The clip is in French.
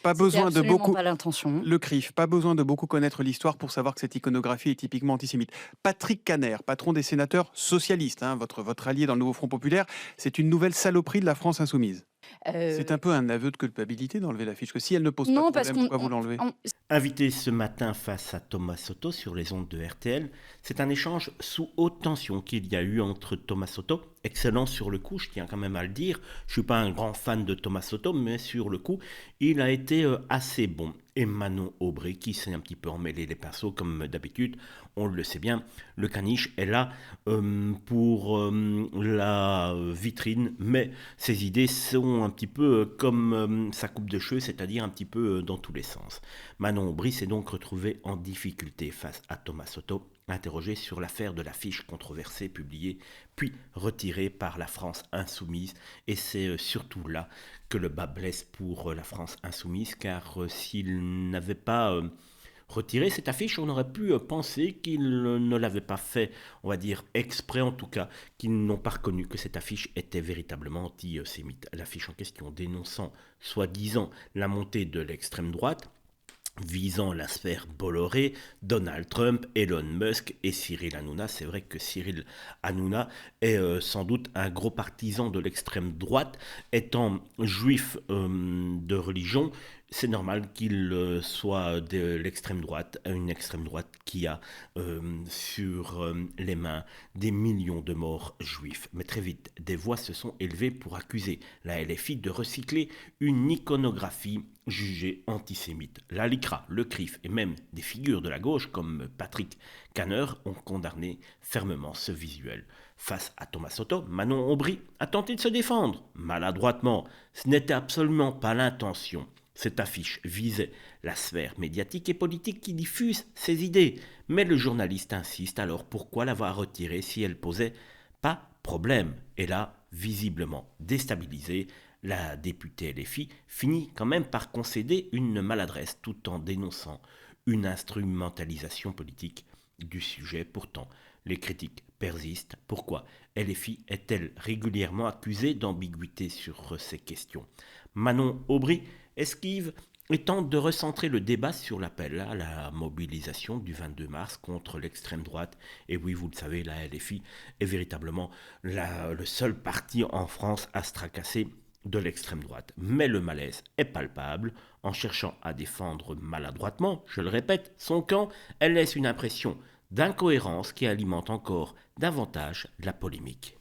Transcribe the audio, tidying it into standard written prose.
Pas C'était besoin de absolument beaucoup pas l'intention. le CRIF, pas besoin de beaucoup connaître l'histoire pour savoir que cette iconographie est typiquement antisémite. Patrick Caner, patron des sénateurs socialistes, hein, votre allié dans le nouveau Front populaire, c'est une nouvelle saloperie de la France insoumise. C'est un Heu, peu un aveu de culpabilité d'enlever l'affiche, que si elle ne pose pas de non, parce problème, qu'on pourquoi vous l'enlevez? on Invité ce matin face à Thomas Soto sur les ondes de RTL, c'est un échange sous haute tension qu'il y a eu entre Thomas Soto, excellent sur le coup, je tiens quand même à le dire, je suis pas un grand fan de Thomas Soto, mais sur le coup, il a été assez bon. Et Manon Aubry, qui s'est un petit peu emmêlé les pinceaux comme d'habitude, on le sait bien, le caniche est là pour la vitrine, mais ses idées sont un petit peu comme sa coupe de cheveux, c'est-à-dire un petit peu dans tous les sens. Manon Aubry s'est donc retrouvée en difficulté face à Thomas Soto, interrogé sur l'affaire de l'affiche controversée publiée puis retirée par la France insoumise. Et c'est surtout là que le bas blesse pour la France insoumise, car s'il n'avait pas retiré cette affiche, on aurait pu penser qu'il ne l'avait pas fait, on va dire exprès en tout cas, qu'ils n'ont pas reconnu que cette affiche était véritablement antisémite. L'affiche en question dénonçant soi-disant la montée de l'extrême droite, visant la sphère Bolloré, Donald Trump, Elon Musk et Cyril Hanouna. C'est vrai que Cyril Hanouna est sans doute un gros partisan de l'extrême droite. Étant juif de religion, c'est normal qu'il soit de l'extrême droite, une extrême droite qui a sur les mains des millions de morts juifs. Mais très vite, des voix se sont élevées pour accuser la LFI de recycler une iconographie jugée antisémite. La LICRA, le CRIF et même des figures de la gauche comme Patrick Caner ont condamné fermement ce visuel. Face à Thomas Soto, Manon Aubry a tenté de se défendre, maladroitement. Ce n'était absolument pas l'intention. Cette affiche visait la sphère médiatique et politique qui diffuse ses idées. Mais le journaliste insiste, alors pourquoi l'avoir retirée si elle posait pas problème? Et là, visiblement déstabilisée, la députée LFI finit quand même par concéder une maladresse tout en dénonçant une instrumentalisation politique du sujet. Pourtant, les critiques persistent. Pourquoi LFI est-elle régulièrement accusée d'ambiguïté sur ces questions? Manon Aubry esquive et tente de recentrer le débat sur l'appel à la mobilisation du 22 mars contre l'extrême droite. Et oui, vous le savez, la LFI est véritablement le seul parti en France à se tracasser de l'extrême droite. Mais le malaise est palpable. En cherchant à défendre maladroitement, je le répète, son camp, elle laisse une impression d'incohérence qui alimente encore davantage la polémique.